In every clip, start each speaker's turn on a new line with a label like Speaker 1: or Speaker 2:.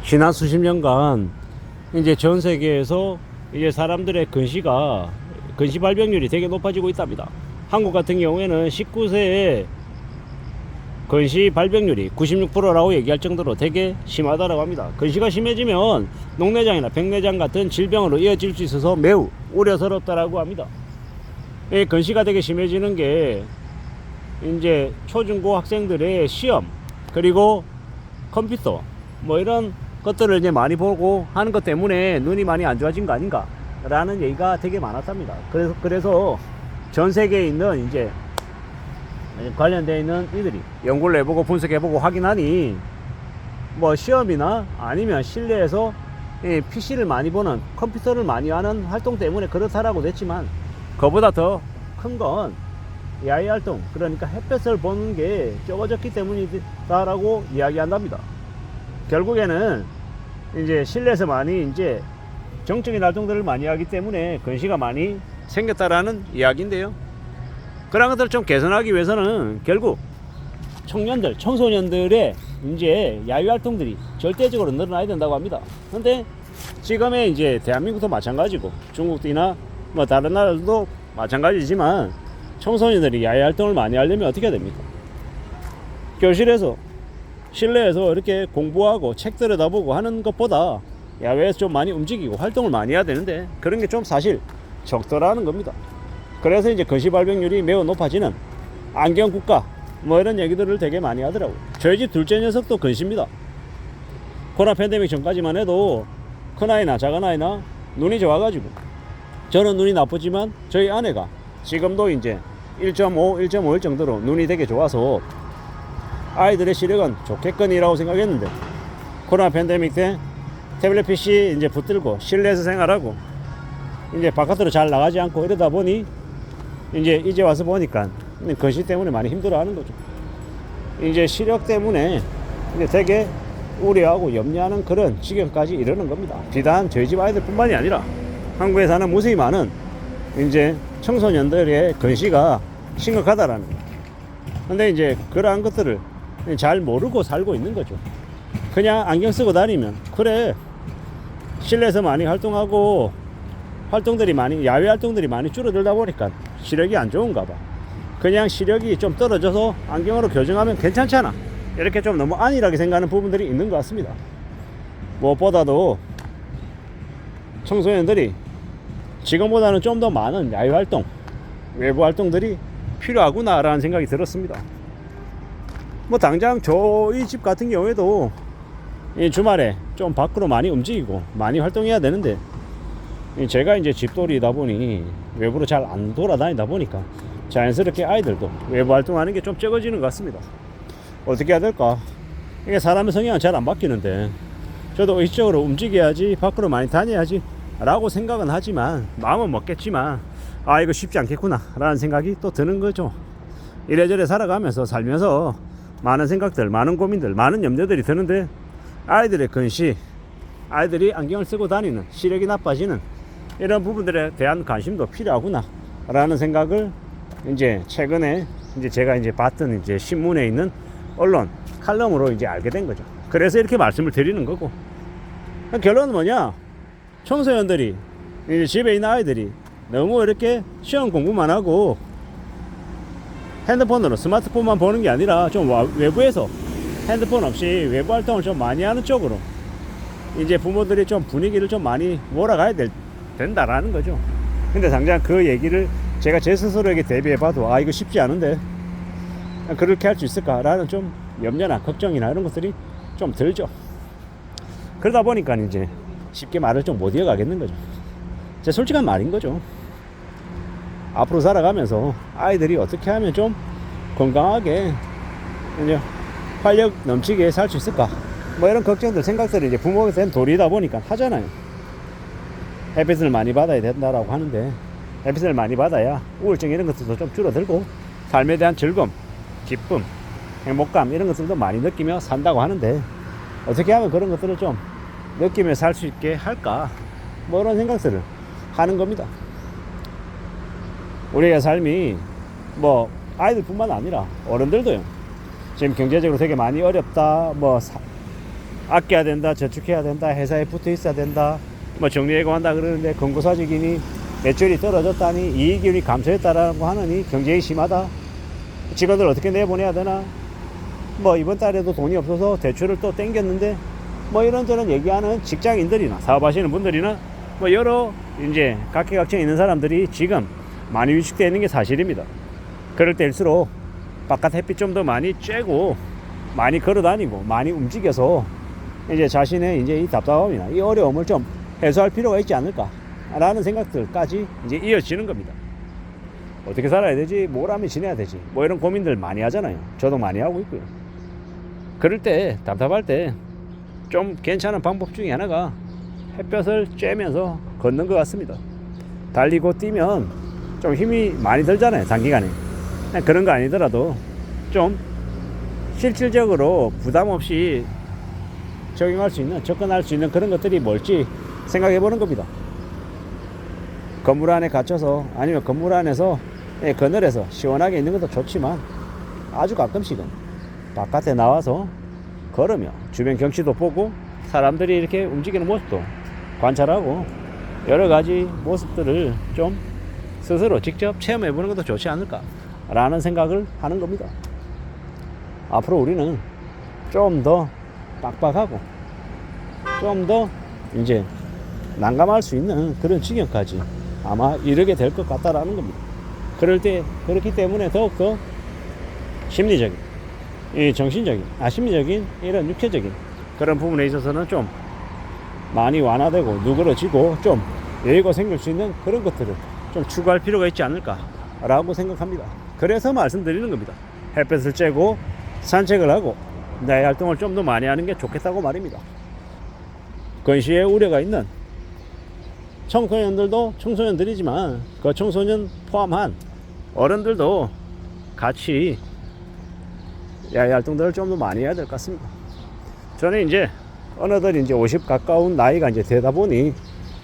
Speaker 1: 지난 수십 년간 이제 전 세계에서 이제 사람들의 근시 발병률이 되게 높아지고 있답니다. 한국 같은 경우에는 19세에 근시 발병률이 96%라고 얘기할 정도로 되게 심하다고 합니다. 근시가 심해지면 녹내장이나 백내장 같은 질병으로 이어질 수 있어서 매우 우려스럽다고 합니다. 이 근시가 되게 심해지는 게 이제 초중고 학생들의 시험 그리고 컴퓨터 뭐 이런 것들을 이제 많이 보고 하는 것 때문에 눈이 많이 안 좋아진 거 아닌가 라는 얘기가 되게 많았답니다. 그래서 전 세계에 있는 이제 관련되어 있는 이들이 연구를 해보고 분석해보고 확인하니 뭐 시험이나 아니면 실내에서 PC를 많이 보는 컴퓨터를 많이 하는 활동 때문에 그렇다라고 됐지만 그보다 더 큰 건 야외 활동, 그러니까 햇볕을 보는 게 적어졌기 때문이다라고 이야기한답니다. 결국에는 이제 실내에서 많이 이제 정적인 활동들을 많이 하기 때문에 근시가 많이 생겼다라는 이야기인데요. 그런 것들을 좀 개선하기 위해서는 결국 청소년들의 이제 야외 활동들이 절대적으로 늘어나야 된다고 합니다. 근데 지금의 이제 대한민국도 마찬가지고 중국이나 뭐 다른 나라도 마찬가지지만 청소년들이 야외 활동을 많이 하려면 어떻게 해야 됩니까? 교실에서 실내에서 이렇게 공부하고 책 들여다보고 하는 것보다 야외에서 좀 많이 움직이고 활동을 많이 해야 되는데 그런 게 좀 사실 적더라는 겁니다. 그래서 이제 근시 발병률이 매우 높아지는 안경국가 뭐 이런 얘기들을 되게 많이 하더라고요. 저희 집 둘째 녀석도 근시입니다. 코로나 팬데믹 전까지만 해도 큰아이나 작은아이나 눈이 좋아가지고 저는 눈이 나쁘지만 저희 아내가 지금도 이제 1.5일 정도로 눈이 되게 좋아서 아이들의 시력은 좋겠거니라고 생각했는데 코로나 팬데믹 때 태블릿 PC 이제 붙들고 실내에서 생활하고 이제 바깥으로 잘 나가지 않고 이러다 보니 이제 와서 보니까 근시 때문에 많이 힘들어하는 거죠. 이제 시력 때문에 이제 되게 우려하고 염려하는 그런 지경까지 이르는 겁니다. 비단 저희 집 아이들뿐만이 아니라 한국에 사는 무수히 많은 이제 청소년들의 근시가 심각하다라는 거예요. 근데 이제 그러한 것들을 잘 모르고 살고 있는 거죠. 그냥 안경 쓰고 다니면 그래 실내에서 많이 활동하고 야외 활동들이 많이 줄어들다 보니까 시력이 안 좋은가 봐. 그냥 시력이 좀 떨어져서 안경으로 교정하면 괜찮잖아. 이렇게 좀 너무 안일하게 생각하는 부분들이 있는 것 같습니다. 무엇보다도 청소년들이 지금보다는 좀 더 많은 야외 활동, 외부 활동들이 필요하구나 라는 생각이 들었습니다. 뭐 당장 저희 집 같은 경우에도 이 주말에 좀 밖으로 많이 움직이고 많이 활동해야 되는데 제가 이제 집돌이다 보니 외부로 잘 안 돌아다니다 보니까 자연스럽게 아이들도 외부 활동하는 게 좀 적어지는 것 같습니다. 어떻게 해야 될까? 이게 사람의 성향은 잘 안 바뀌는데 저도 의식적으로 움직여야지 밖으로 많이 다녀야지 라고 생각은 하지만 마음은 먹겠지만 이거 쉽지 않겠구나 라는 생각이 또 드는 거죠. 이래저래 살아가면서 살면서 많은 생각들, 많은 고민들, 많은 염려들이 드는데 아이들의 근시, 아이들이 안경을 쓰고 다니는 시력이 나빠지는 이런 부분들에 대한 관심도 필요하구나 라는 생각을 이제 최근에 이제 제가 이제 봤던 이제 신문에 있는 언론 칼럼으로 이제 알게 된 거죠. 그래서 이렇게 말씀을 드리는 거고, 결론은 뭐냐? 청소년들이 이제 집에 있는 아이들이 너무 이렇게 시험 공부만 하고 핸드폰으로 스마트폰만 보는 게 아니라 좀 외부에서 핸드폰 없이 외부 활동을 좀 많이 하는 쪽으로 이제 부모들이 좀 분위기를 좀 많이 몰아가야 된다라는 거죠. 근데 당장 그 얘기를 제가 제 스스로에게 대비해 봐도 이거 쉽지 않은데 그렇게 할 수 있을까라는 좀 염려나 걱정이나 이런 것들이 좀 들죠. 그러다 보니까 이제 쉽게 말을 좀 못 이어가겠는 거죠. 제 솔직한 말인 거죠. 앞으로 살아가면서 아이들이 어떻게 하면 좀 건강하게 이제 활력 넘치게 살 수 있을까? 뭐 이런 걱정들, 생각들이 이제 부모가 된 도리다 보니까 하잖아요. 햇빛을 많이 받아야 된다라고 하는데 햇빛을 많이 받아야 우울증 이런 것들도 좀 줄어들고 삶에 대한 즐거움, 기쁨, 행복감 이런 것들도 많이 느끼며 산다고 하는데 어떻게 하면 그런 것들을 좀 느끼며 살 수 있게 할까? 뭐 이런 생각들을 하는 겁니다. 우리의 삶이 뭐 아이들뿐만 아니라 어른들도요. 지금 경제적으로 되게 많이 어렵다, 뭐 아껴야 된다, 저축해야 된다, 회사에 붙어 있어야 된다, 뭐 정리해고 한다 그러는데 금고사직이니 매출이 떨어졌다니 이익률이 감소했다라고 하느니 경쟁이 심하다, 직원들 어떻게 내보내야 되나, 뭐 이번 달에도 돈이 없어서 대출을 또 땡겼는데, 뭐 이런저런 얘기하는 직장인들이나 사업하시는 분들이나 뭐 여러 이제 각계각층에 있는 사람들이 지금 많이 위축되어 있는 게 사실입니다. 그럴 때일수록 바깥 햇빛 좀 더 많이 쬐고 많이 걸어 다니고 많이 움직여서 이제 자신의 이제 이 답답함이나 이 어려움을 좀 해소할 필요가 있지 않을까라는 생각들까지 이제 이어지는 겁니다. 어떻게 살아야 되지? 뭘 하면 지내야 되지? 뭐 이런 고민들 많이 하잖아요. 저도 많이 하고 있고요. 그럴 때 답답할 때 좀 괜찮은 방법 중에 하나가 햇볕을 쬐면서 걷는 것 같습니다. 달리고 뛰면 좀 힘이 많이 들잖아요, 단기간에. 그런 거 아니더라도 좀 실질적으로 부담 없이 적용할 수 있는, 접근할 수 있는 그런 것들이 뭘지 생각해 보는 겁니다. 건물 안에 갇혀서 아니면 건물 안에서 그늘에서 시원하게 있는 것도 좋지만 아주 가끔씩은 바깥에 나와서 걸으며 주변 경치도 보고 사람들이 이렇게 움직이는 모습도 관찰하고 여러 가지 모습들을 좀 스스로 직접 체험해 보는 것도 좋지 않을까 라는 생각을 하는 겁니다. 앞으로 우리는 좀 더 빡빡하고 좀 더 이제 난감할 수 있는 그런 지경까지 아마 이르게 될 것 같다라는 겁니다. 그렇기 때문에 더욱더 심리적인, 이 정신적인, 심리적인, 이런 육체적인 그런 부분에 있어서는 좀 많이 완화되고 누그러지고 좀 여유가 생길 수 있는 그런 것들을 좀 추구할 필요가 있지 않을까라고 생각합니다. 그래서 말씀드리는 겁니다. 햇볕을 쬐고 산책을 하고 내 활동을 좀 더 많이 하는 게 좋겠다고 말입니다. 건시에 우려가 있는 청소년들도 청소년들이지만 그 청소년 포함한 어른들도 같이 야외 활동들을 좀 더 많이 해야 될 것 같습니다. 저는 이제 어느덧 이제 50 가까운 나이가 이제 되다 보니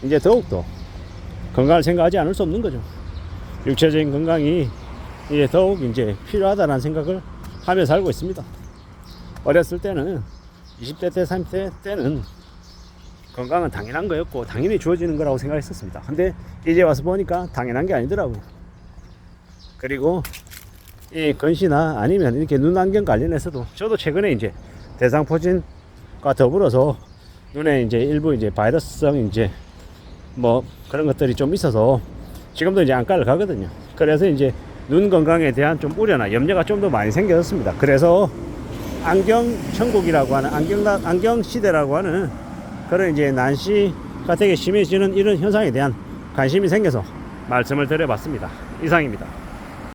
Speaker 1: 이제 더욱더 건강을 생각하지 않을 수 없는 거죠. 육체적인 건강이 이제 더욱 이제 필요하다는 생각을 하며 살고 있습니다. 어렸을 때는 20대 때 30대 때는 건강은 당연한 거였고 당연히 주어지는 거라고 생각했었습니다. 근데 이제 와서 보니까 당연한 게 아니더라고요. 그리고 이 건시나 아니면 이렇게 눈안경 관련해서도 저도 최근에 이제 대상포진과 더불어서 눈에 이제 일부 이제 바이러스성 이제 뭐 그런 것들이 좀 있어서 지금도 이제 안과를 가거든요. 그래서 이제 눈 건강에 대한 좀 우려나 염려가 좀 더 많이 생겼습니다. 그래서 안경 천국이라고 하는 안경 시대라고 하는 그런 이제 난시가 되게 심해지는 이런 현상에 대한 관심이 생겨서 말씀을 드려봤습니다. 이상입니다.